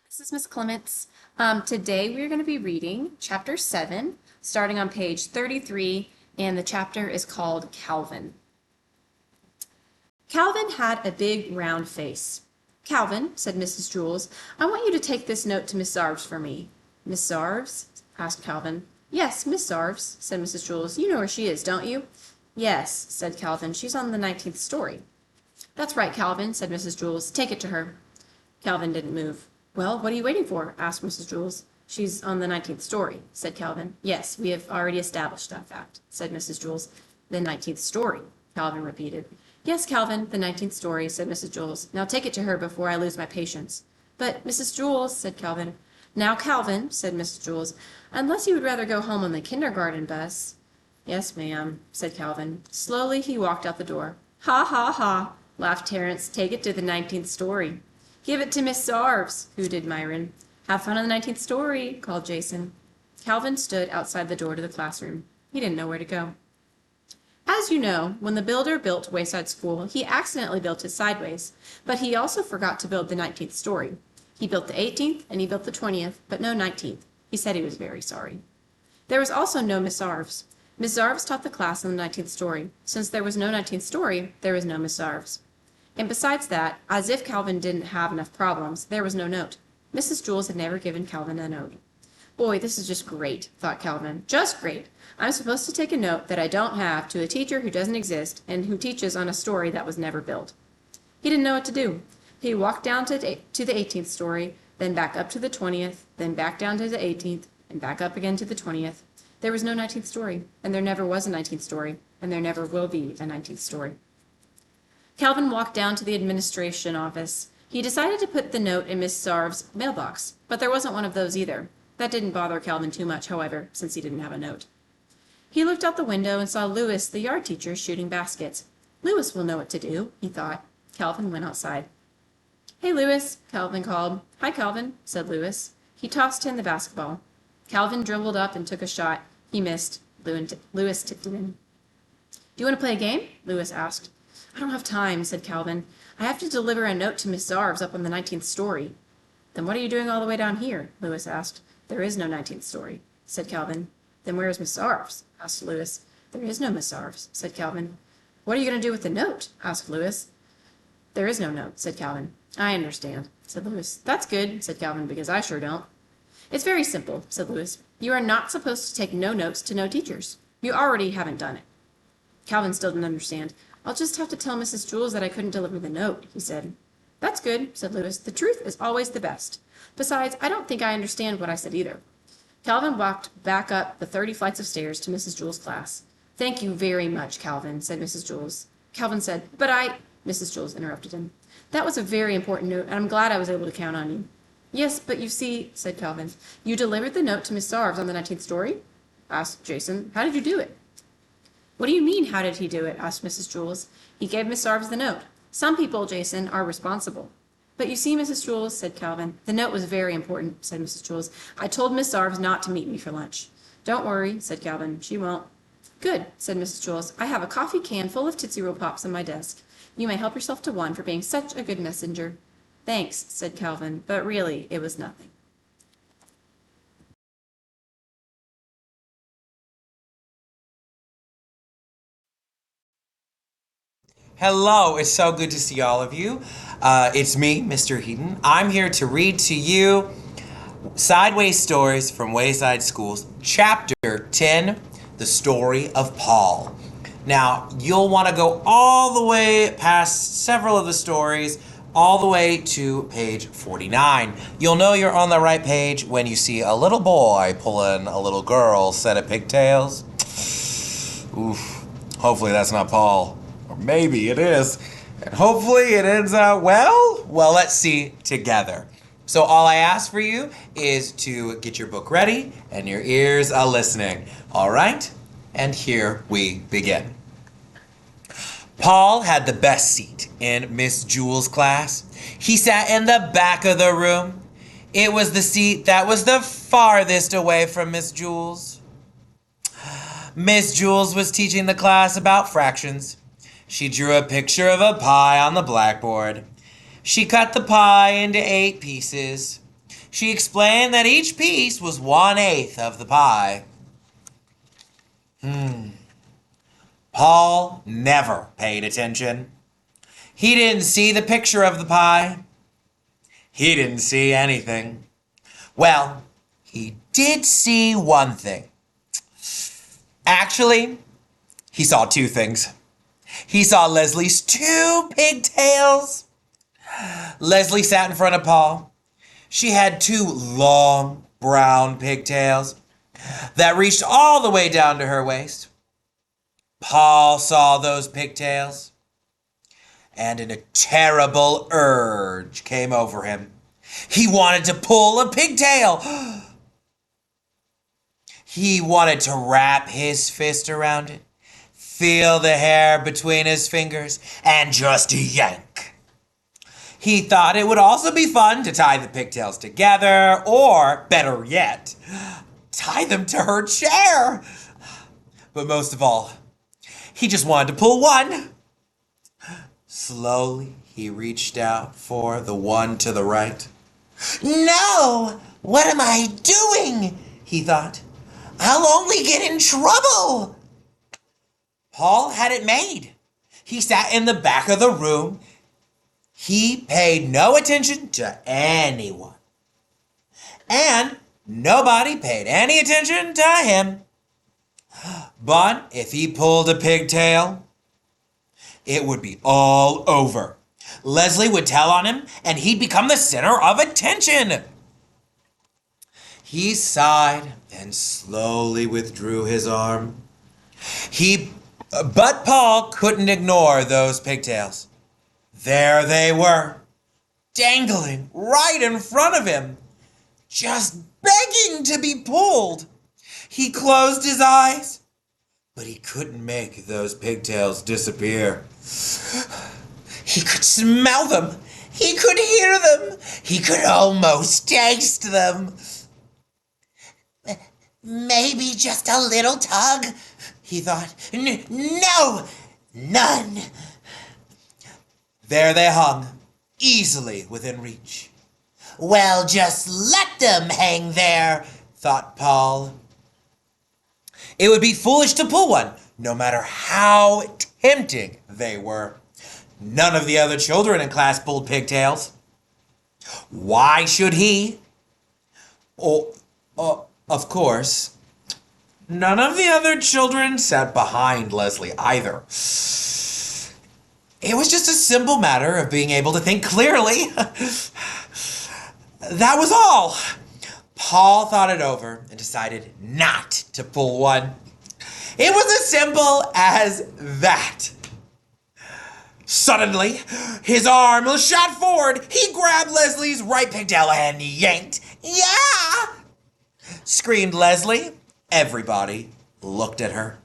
This is Miss Clements. Today we're going to be reading Chapter 7, starting on page 33, and the chapter is called Calvin. Calvin had a big round face. "Calvin," said Mrs. Jules, "I want you to take this note to Miss Zarves for me." "Miss Zarves?" asked Calvin. "Yes, Miss Zarves," said Mrs. Jules. "You know where she is, don't you?" "Yes," said Calvin. "She's on the 19th story." "That's right, Calvin," said Mrs. Jules. "Take it to her." Calvin didn't move. "Well, what are you waiting for?" asked Mrs. Jules. "She's on the 19th story," said Calvin. "Yes, we have already established that fact," said Mrs. Jules. "The 19th story," Calvin repeated. "Yes, Calvin, the 19th story," said Mrs. Jules. "Now take it to her before I lose my patience." "But, Mrs. Jules," said Calvin. "Now, Calvin," said Mrs. Jules, "unless you would rather go home on the kindergarten bus." "Yes, ma'am," said Calvin. Slowly he walked out the door. "Ha, ha, ha," laughed Terence. "Take it to the 19th story." "Give it to Miss Zarves," hooted Myron. "Have fun on the 19th story," called Jason. Calvin stood outside the door to the classroom. He didn't know where to go. As you know, when the builder built Wayside School, he accidentally built it sideways, but he also forgot to build the 19th story. He built the 18th and he built the 20th, but no 19th. He said he was very sorry. There was also no Miss Zarves. Miss Zarves taught the class on the 19th story. Since there was no 19th story, there was no Miss Zarves. And besides that, as if Calvin didn't have enough problems, there was no note. Mrs. Jules had never given Calvin a note. "Boy, this is just great," thought Calvin. "Just great. I'm supposed to take a note that I don't have to a teacher who doesn't exist and who teaches on a story that was never built." He didn't know what to do. He walked down to the 18th story, then back up to the 20th, then back down to the 18th, and back up again to the 20th. There was no 19th story, and there never was a 19th story, and there never will be a 19th story. Calvin walked down to the administration office. He decided to put the note in Miss Zarves' mailbox, but there wasn't one of those either. That didn't bother Calvin too much, however, since he didn't have a note. He looked out the window and saw Louis, the yard teacher, shooting baskets. "Louis will know what to do," he thought. Calvin went outside. "Hey, Louis," Calvin called. "Hi, Calvin," said Louis. He tossed in the basketball. Calvin dribbled up and took a shot. He missed. Louis tipped it in. "Do you want to play a game?" Louis asked. "I don't have time," said Calvin. "I have to deliver a note to Miss Zarves up on the 19th story." "Then what are you doing all the way down here?" Louis asked. "There is no 19th story," said Calvin. "Then where is Miss Zarves?" asked Louis. "There is no Miss Zarves," said Calvin. "What are you going to do with the note?" asked Louis. "There is no note," said Calvin. "I understand," said Louis. "That's good," said Calvin, "because I sure don't." "It's very simple," said Louis. "You are not supposed to take no notes to no teachers. You already haven't done it." Calvin still didn't understand. "I'll just have to tell Mrs. Jules that I couldn't deliver the note," he said. "That's good," said Louis. "The truth is always the best. Besides, I don't think I understand what I said either." Calvin walked back up the 30 flights of stairs to Mrs. Jules' class. "Thank you very much, Calvin," said Mrs. Jules. Calvin said, "But Mrs. Jules interrupted him. "That was a very important note, and I'm glad I was able to count on you." "Yes, but you see," said Calvin, "you delivered the note to Miss Zarves on the 19th story?" asked Jason. "How did you do it?" "What do you mean, how did he do it?" asked Mrs. Jules. "He gave Miss Zarves the note. Some people, Jason, are responsible." "But you see, Mrs. Jules," said Calvin, "the note was very important," said Mrs. Jules. "I told Miss Zarves not to meet me for lunch." "Don't worry," said Calvin. "She won't." "Good," said Mrs. Jules. "I have a coffee can full of Tootsie Roll Pops on my desk. You may help yourself to one for being such a good messenger." "Thanks," said Calvin, but really it was nothing. Hello, it's so good to see all of you. It's me, Mr. Heaton. I'm here to read to you Sideways Stories from Wayside Schools, Chapter 10, The Story of Paul. Now, you'll want to go all the way past several of the stories, all the way to page 49. You'll know you're on the right page when you see a little boy pulling a little girl's set of pigtails. Oof, hopefully that's not Paul. Or maybe it is. And hopefully it ends out well. Well, let's see together. So all I ask for you is to get your book ready and your ears are listening. All right? And here we begin. Paul had the best seat in Miss Jules' class. He sat in the back of the room. It was the seat that was the farthest away from Miss Jules. Miss Jules was teaching the class about fractions. She drew a picture of a pie on the blackboard. She cut the pie into 8 pieces. She explained that each piece was 1/8 of the pie. Paul never paid attention. He didn't see the picture of the pie. He didn't see anything. Well, he did see one thing. Actually, he saw 2 things. He saw Leslie's 2 pigtails. Leslie sat in front of Paul. She had 2 long brown pigtails that reached all the way down to her waist. Paul saw those pigtails, and a terrible urge came over him. He wanted to pull a pigtail. He wanted to wrap his fist around it, feel the hair between his fingers, and just yank. He thought it would also be fun to tie the pigtails together, or, better yet, tie them to her chair. But most of all, he just wanted to pull one. Slowly, he reached out for the one to the right. No! What am I doing? He thought. I'll only get in trouble. Paul had it made. He sat in the back of the room. He paid no attention to anyone. And nobody paid any attention to him. But if he pulled a pigtail, it would be all over. Leslie would tell on him, and he'd become the center of attention. He sighed and slowly withdrew his arm. But Paul couldn't ignore those pigtails. There they were, dangling right in front of him, just begging to be pulled. He closed his eyes, but he couldn't make those pigtails disappear. He could smell them. He could hear them. He could almost taste them. Maybe just a little tug, he thought. No, none. There they hung, easily within reach. Well, just let them hang there, thought Paul. It would be foolish to pull one, no matter how tempting they were. None of the other children in class pulled pigtails. Why should he? Of course, none of the other children sat behind Leslie either. It was just a simple matter of being able to think clearly. That was all. Paul thought it over and decided not to pull one. It was as simple as that. Suddenly, his arm shot forward. He grabbed Leslie's right pigtail and yanked. Yeah! Screamed Leslie. Everybody looked at her.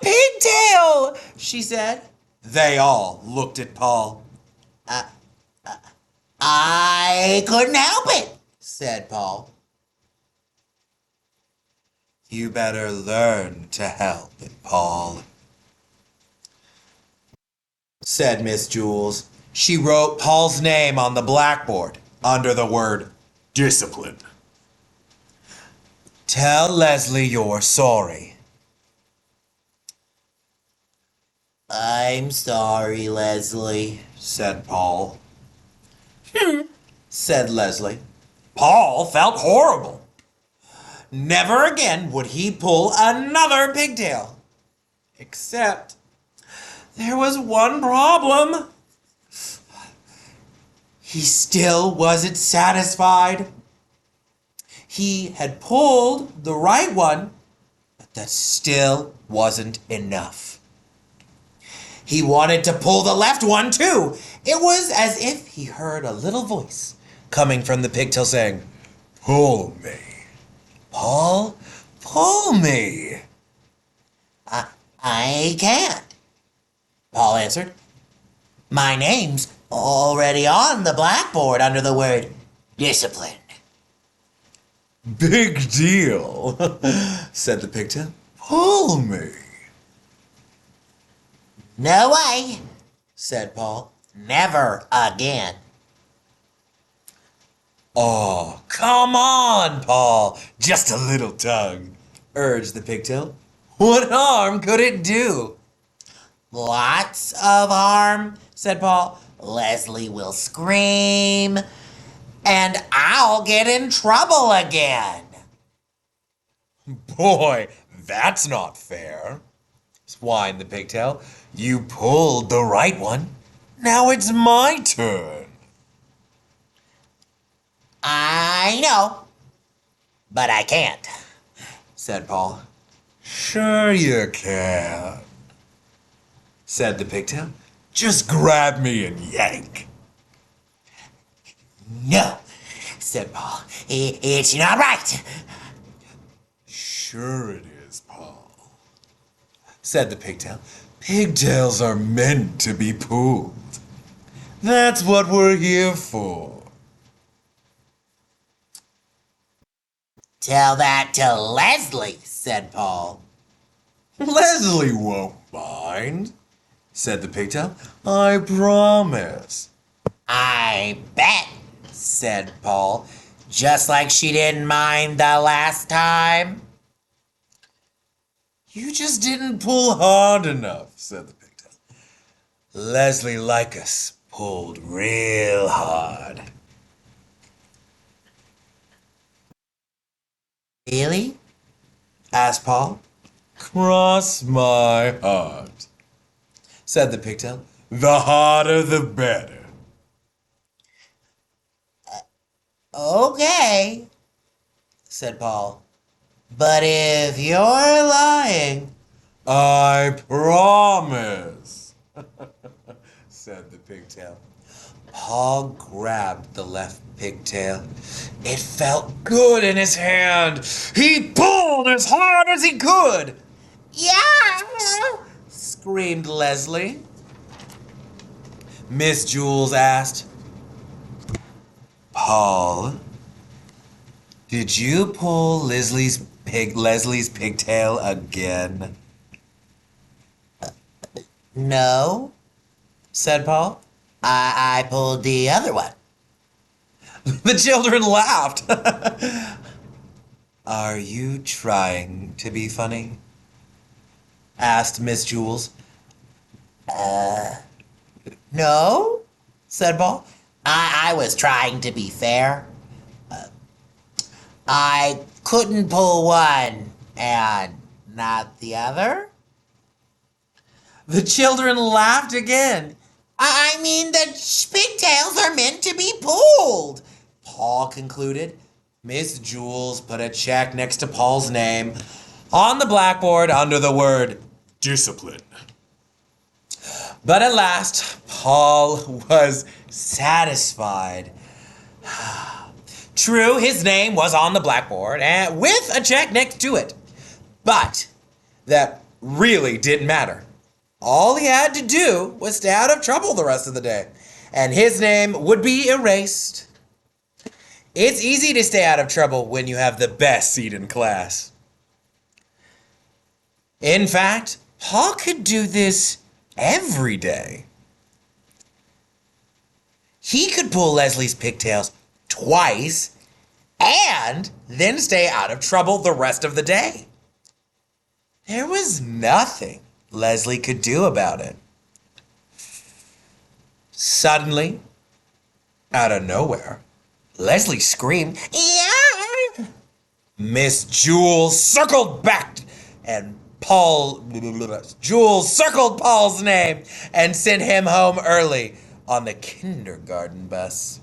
Pigtail, she said. They all looked at Paul. I couldn't help it, said Paul. You better learn to help it, Paul, said Miss Jules. She wrote Paul's name on the blackboard under the word discipline. Tell Leslie you're sorry. I'm sorry, Leslie, said Paul. Said Leslie. Paul felt horrible. Never again would he pull another pigtail. Except there was one problem. He still wasn't satisfied. He had pulled the right one, but that still wasn't enough. He wanted to pull the left one too. It was as if he heard a little voice coming from the pigtail saying, "Pull me. Paul, pull me." I can't, Paul answered. My name's already on the blackboard under the word discipline. Big deal, said the pigtail. Pull me. No way, said Paul. Never again. Oh, come on, Paul. Just a little tug, urged the pigtail. What harm could it do? Lots of harm, said Paul. Leslie will scream, and I'll get in trouble again. Boy, that's not fair, whined the pigtail. You pulled the right one. Now it's my turn. I know, but I can't, said Paul. Sure you can, said the pigtail. Just grab me and yank. No, said Paul. It's not right. Sure it is, Paul, said the pigtail. Pigtails are meant to be pulled. That's what we're here for. Tell that to Leslie, said Paul. Leslie won't mind, said the pigtail. I promise. I bet, said Paul, just like she didn't mind the last time. You just didn't pull hard enough, said the pigtail. Leslie like us pulled real hard. Really? Asked Paul. Cross my heart, said the pigtail. The harder the better. Okay, said Paul. But if you're lying, I promise, said the pigtail. Paul grabbed the left pigtail. It felt good in his hand. He pulled as hard as he could. yeah, Screamed Leslie. Miss Jules asked, Paul, did you pull Leslie's pigtail again? No, Said Paul. I pulled the other one. The children laughed. Are you trying to be funny? Asked Miss Jules. No, said Paul. I was trying to be fair. I couldn't pull one and not the other. The children laughed again. I mean, the pigtails are meant to be pulled, Paul concluded. Miss Jules put a check next to Paul's name on the blackboard under the word discipline. But at last, Paul was satisfied. True, his name was on the blackboard and with a check next to it. But that really didn't matter. All he had to do was stay out of trouble the rest of the day, and his name would be erased. It's easy to stay out of trouble when you have the best seat in class. In fact, Paul could do this every day. He could pull Leslie's pigtails twice and then stay out of trouble the rest of the day. There was nothing Leslie could do about it. Suddenly, out of nowhere, Leslie screamed, Yeah! Miss Jules circled back and Jules circled Paul's name and sent him home early on the kindergarten bus.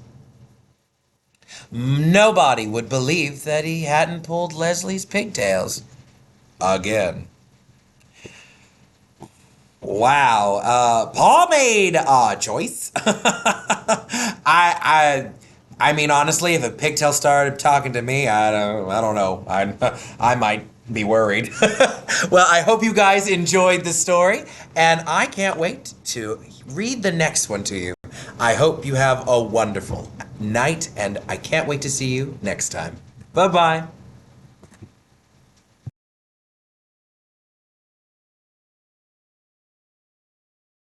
Nobody would believe that he hadn't pulled Leslie's pigtails again. Wow, Paul made a choice. I mean, honestly, if a pigtail started talking to me, I don't know. I might be worried. Well, I hope you guys enjoyed the story, and I can't wait to read the next one to you. I hope you have a wonderful night, and I can't wait to see you next time. Bye-bye.